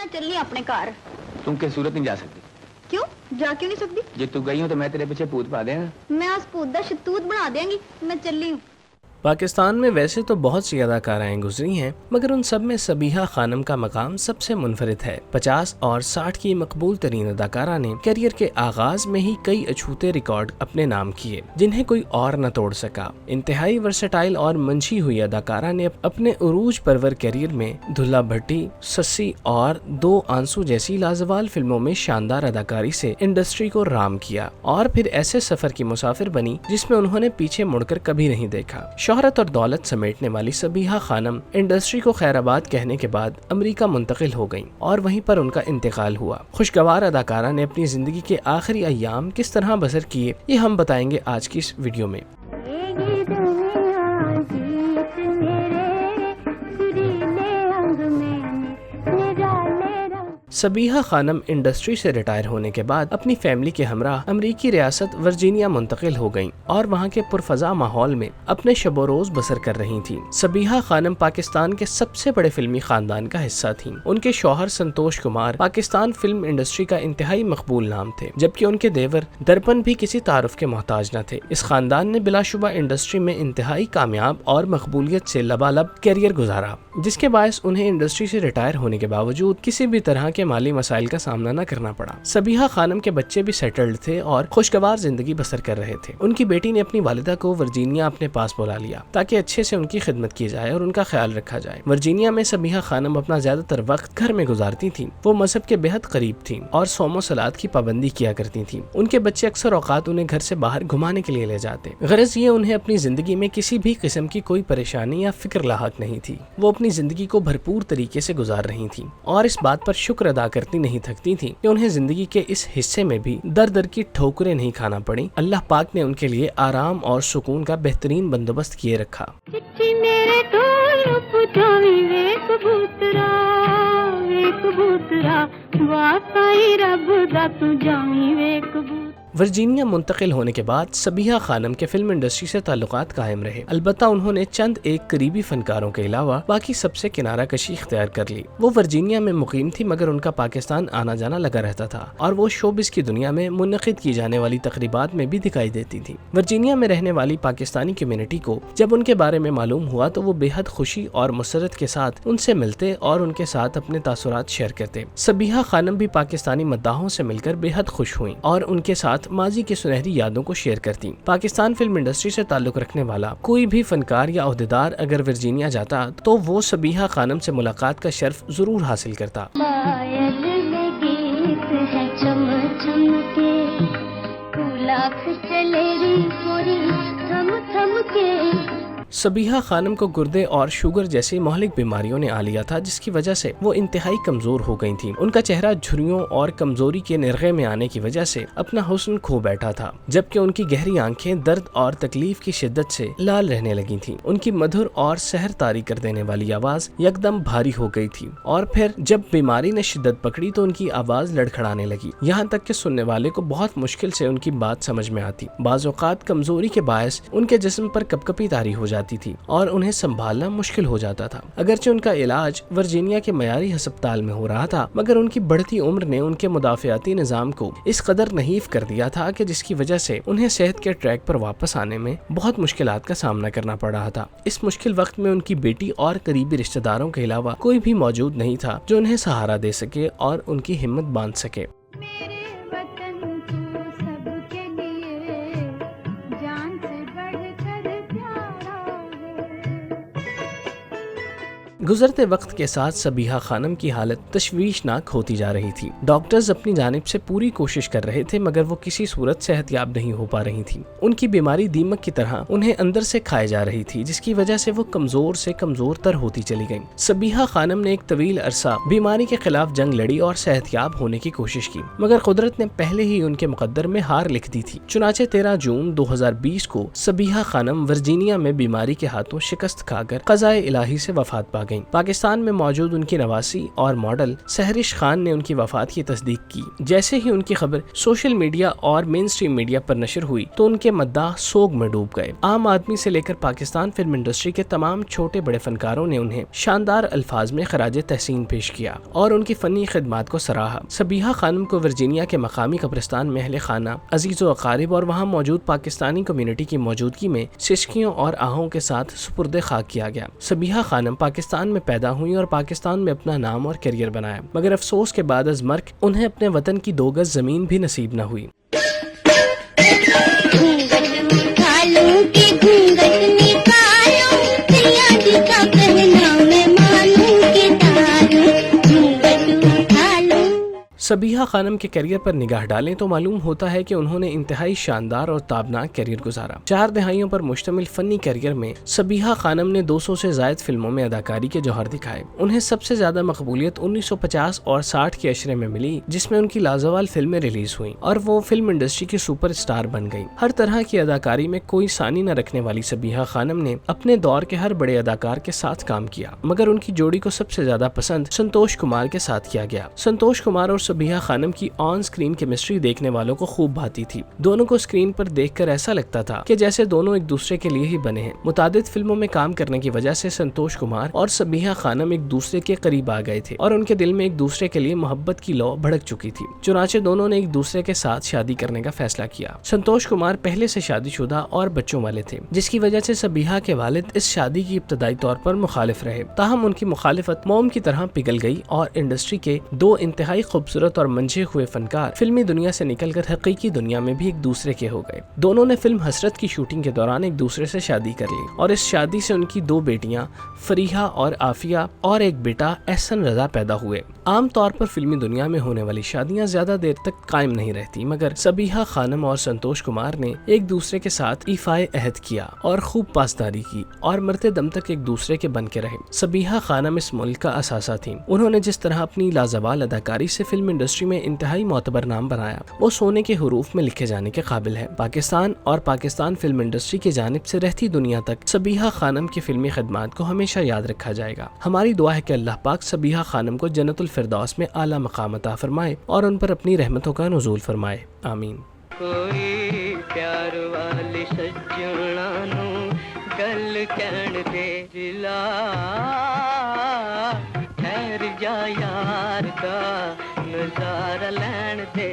मैं चली अपने घर। तुम किस सूरत नहीं जा सकती? क्यों जा क्यों नहीं सकती? जे तू गई हो तो मैं तेरे पीछे पूत पा देगा। मैं आज पूत दा शतूत बना देंगी। मैं चली हूँ। पाकिस्तान में वैसे तो बहुत सी अदाकाराएं गुजरी हैं, मगर उन सब में सबीहा खानम का मकाम सबसे मुनफरिद है। 50 और 60 की मकबूल तरीन अदाकारा ने करियर के आगाज में ही कई अछूते रिकॉर्ड अपने नाम किए, जिन्हें कोई और न तोड़ सका। इंतहाई वर्सेटाइल और मंझी हुई अदाकारा ने अपने उरूज परवर करियर में दुल्हा भट्टी, सस्सी और दो आंसू जैसी लाजवाल फिल्मों में शानदार अदाकारी से इंडस्ट्री को राम किया और फिर ऐसे सफर की मुसाफिर बनी जिसमें उन्होंने पीछे मुड़कर कभी नहीं देखा। शोहरत और दौलत समेटने वाली सबीहा खानम इंडस्ट्री को खैराबाद कहने के बाद अमेरिका मुंतकिल हो गईं और वहीं पर उनका इंतकाल हुआ। खुशगवार अदाकारा ने अपनी जिंदगी के आखिरी अय्याम किस तरह बसर किए, ये हम बताएंगे आज की इस वीडियो में। सबीहा खानम इंडस्ट्री से रिटायर होने के बाद अपनी फैमिली के हमराह अमरीकी रियासत वर्जीनिया मुंतकिल हो गईं और वहां के पुरफजा माहौल में अपने शबो रोज बसर कर रही थीं। सबीहा खानम पाकिस्तान के सबसे बड़े फिल्मी खानदान का हिस्सा थीं। उनके शौहर संतोष कुमार पाकिस्तान फिल्म इंडस्ट्री का इंतहाई मकबूल नाम थे, जबकि उनके देवर दर्पण भी किसी तारुफ के मोहताज न थे। इस खानदान ने बिलाशुबा इंडस्ट्री में इंतहाई कामयाब और मकबूलियत से लबालब कैरियर गुजारा, जिसके बायस उन्हें इंडस्ट्री से रिटायर होने के बावजूद किसी भी तरह के माली मसाइल का सामना न करना पड़ा। सबीहा खानम के बच्चे भी सेटल्ड थे और खुशगवार जिंदगी बसर कर रहे थे। उनकी बेटी ने अपनी वालिदा को वर्जीनिया अपने पास बुला लिया ताकि अच्छे से उनकी खिदमत की जाए और उनका ख्याल रखा जाए। वर्जीनिया में सबीहा खानम अपना ज्यादातर वक्त घर में गुजारती थीं। वो मजहब के बेहद करीब थीं और सोमो सलात की पाबंदी किया करती थीं। उनके बच्चे अक्सर औकात उन्हें घर से बाहर घुमाने के लिए ले जाते। गरज ये उन्हें अपनी जिंदगी में किसी भी किस्म की कोई परेशानी या फिक्र लाहक नहीं थी। वो अपनी जिंदगी को भरपूर तरीके से गुजार रही थीं और इस बात पर शुक्र अदा करती नहीं थकती थीं कि उन्हें जिंदगी के इस हिस्से में भी दर दर की ठोकरें नहीं खाना पड़ी। अल्लाह पाक ने उनके लिए आराम और सुकून का बेहतरीन बंदोबस्त किए रखा। वर्जीनिया मुंतकिल होने के बाद सबीहा खानम के फिल्म इंडस्ट्री से ताल्लुकात कायम रहे। अलबत्ता उन्होंने चंद एक करीबी फनकारों के अलावा बाकी सबसे किनारा कशी इख्तियार कर ली। वो वर्जीनिया में मुकीम थी, मगर उनका पाकिस्तान आना जाना लगा रहता था और वो शोबिस की दुनिया में मुनक़िद की जाने वाली तकरीबात में भी दिखाई देती थी। वर्जीनिया में रहने वाली पाकिस्तानी कम्युनिटी को जब उनके बारे में मालूम हुआ तो वो बेहद खुशी और मुसरत के साथ उनसे मिलते और उनके साथ अपने तासुरात शेयर करते। सबीहा खानम भी पाकिस्तानी मद्दाहों से मिलकर बेहद खुश हुई और उनके साथ माजी की सुनहरी यादों को शेयर करती। पाकिस्तान फिल्म इंडस्ट्री से ताल्लुक रखने वाला कोई भी फनकार या ओहदेदार अगर वर्जीनिया जाता तो वो सबीहा खानम से मुलाकात का शर्फ जरूर हासिल करता। सबीहा खानम को गुर्दे और शुगर जैसी महलिक बीमारियों ने आ लिया था, जिसकी वजह से वो इंतहाई कमजोर हो गई थीं। उनका चेहरा झुर्रियों और कमजोरी के निर्गे में आने की वजह से अपना हुस्न खो बैठा था, जबकि उनकी गहरी आंखें दर्द और तकलीफ की शिद्दत से लाल रहने लगी थीं। उनकी मधुर और सहर तारी कर देने वाली आवाज यकदम भारी हो गई थी और फिर जब बीमारी ने शिद्दत पकड़ी तो उनकी आवाज लड़खड़ाने लगी, यहाँ तक कि सुनने वाले को बहुत मुश्किल से उनकी बात समझ में आती। बाज़ औक़ात कमजोरी के बायस उनके जिस्म पर कपकपी तारी हो जाती थी और उन्हें संभालना मुश्किल हो जाता था। अगरचे उनका इलाज वर्जीनिया के मयारी अस्पताल में हो रहा था, मगर उनकी बढ़ती उम्र ने उनके मुदाफ़ियाती निज़ाम को इस कदर नहीफ कर दिया था कि जिसकी वजह से उन्हें सेहत के ट्रैक पर वापस आने में बहुत मुश्किलात का सामना करना पड़ रहा था। इस मुश्किल वक्त में उनकी बेटी और करीबी रिश्तेदारों के अलावा कोई भी मौजूद नहीं था जो उन्हें सहारा दे सके और उनकी हिम्मत बांध सके। गुजरते वक्त के साथ सबीहा खानम की हालत तशवीशनाक होती जा रही थी। डॉक्टर्स अपनी जानिब से पूरी कोशिश कर रहे थे, मगर वो किसी सूरत सेहतयाब नहीं हो पा रही थी। उनकी बीमारी दीमक की तरह उन्हें अंदर से खाए जा रही थी, जिसकी वजह से वो कमजोर से कमजोर तर होती चली गईं। सबीहा खानम ने एक तवील अरसा बीमारी के खिलाफ जंग लड़ी और सेहतयाब होने की कोशिश की, मगर कुदरत ने पहले ही उनके मुकद्दर में हार लिख दी थी। चुनाचे 13 जून 2020 को सबीहा खानम वर्जीनिया में बीमारी के हाथों शिकस्त खाकर क़ज़ाए इलाही से वफात पा गईं। गईं। पाकिस्तान में मौजूद उनकी नवासी और मॉडल सहरिश खान ने उनकी वफात की तस्दीक की। जैसे ही उनकी खबर सोशल मीडिया और मेन स्ट्रीम मीडिया पर नशर हुई तो उनके मद्दाह सोग में डूब गए। आम आदमी से लेकर पाकिस्तान फिल्म इंडस्ट्री के तमाम छोटे बड़े फनकारों ने उन्हें शानदार अल्फाज में खराज तहसीन पेश किया और उनकी फनी खिदमात को सराहा। सबीहा खानम को वर्जीनिया के मकामी कब्रिस्तान में अहले खाना, अजीज़ व अकारिब और वहाँ मौजूद पाकिस्तानी कम्युनिटी की मौजूदगी में सिसकियों और आहों के साथ सुपुर्द खाक किया गया। सबीहा खानम पाकिस्तान में पैदा हुई और पाकिस्तान में अपना नाम और करियर बनाया, मगर अफसोस के बाद अज मर्ग उन्हें अपने वतन की 2 गज जमीन भी नसीब न हुई। सबीहा खानम के करियर पर निगाह डालें तो मालूम होता है कि उन्होंने इंतहाई शानदार और ताबनाक करियर गुजारा। 4 दहाइयों पर मुश्तमिल फनी करियर में सबीहा खानम ने 200 से जायद फिल्मों में अदाकारी के जौहर दिखाए। उन्हें सबसे ज्यादा मकबूलियत 1950 और 60 के अशरे में मिली, जिसमें उनकी लाजवाल फिल्में रिलीज हुई और वो फिल्म इंडस्ट्री की सुपर स्टार बन गई। हर तरह की अदाकारी में कोई सानी न रखने वाली सबीहा खानम ने अपने दौर के हर बड़े अदाकार के साथ काम किया, मगर उनकी जोड़ी को सबसे ज्यादा पसंद संतोष कुमार के साथ किया गया। संतोष कुमार और सबीहा खानम की ऑन स्क्रीन केमिस्ट्री देखने वालों को खूब भाती थी। दोनों को स्क्रीन पर देखकर ऐसा लगता था कि जैसे दोनों एक दूसरे के लिए ही बने हैं। मुतादिद फिल्मों में काम करने की वजह से संतोष कुमार और सबीहा खानम एक दूसरे के करीब आ गए थे और उनके दिल में एक दूसरे के लिए मोहब्बत की लौ भड़क चुकी थी। चुनाचे दोनों ने एक दूसरे के साथ शादी करने का फैसला किया। संतोष कुमार पहले से शादीशुदा और बच्चों वाले थे, जिसकी वजह से सबीहा के वालिद इस शादी की इब्तदाई तौर पर मुखालिफ रहे। ताहम उनकी मुखालिफत मोम की तरह पिघल गई और इंडस्ट्री के 2 इंतहाई खूबसूरत और मंझे हुए फनकार फिल्मी दुनिया से निकलकर हकीकी दुनिया में भी एक दूसरे के हो गए। दोनों ने फिल्म हसरत की शूटिंग के दौरान एक दूसरे से शादी कर ली और इस शादी से उनकी 2 बेटियां फरीहा और आफिया और एक बेटा एहसन रजा पैदा हुए। आम तौर पर फिल्मी दुनिया में होने वाली शादियां ज्यादा देर तक कायम नहीं रहती, मगर सबीहा खानम और संतोष कुमार ने एक दूसरे के साथ इफाए अहद किया और खूब पासदारी की और मरते दम तक एक दूसरे के बन के रहे। सबीहा खानम इस मुल्क का असासा थी। उन्होंने जिस तरह अपनी लाजवाल अदाकारी से फिल्म इंडस्ट्री में इंतहाई मोतबर नाम बनाया, वो सोने के हुरूफ में लिखे जाने के काबिल है। पाकिस्तान और पाकिस्तान फिल्म इंडस्ट्री की जानिब से रहती दुनिया तक सबीहा खानम की फिल्मी खिदमात को हमेशा याद रखा जाएगा। हमारी दुआ है कि अल्लाह पाक सबीहा खानम को जन्नतुल फिरदौस में आला मकाम अता फरमाए और उन पर अपनी रहमतों का नुज़ूल फरमाए। आमीन। कोई प्यार वाली सज्जणा नू गल कहण दे दिला, ठहर जा यार दा नज़ारा लैण दे।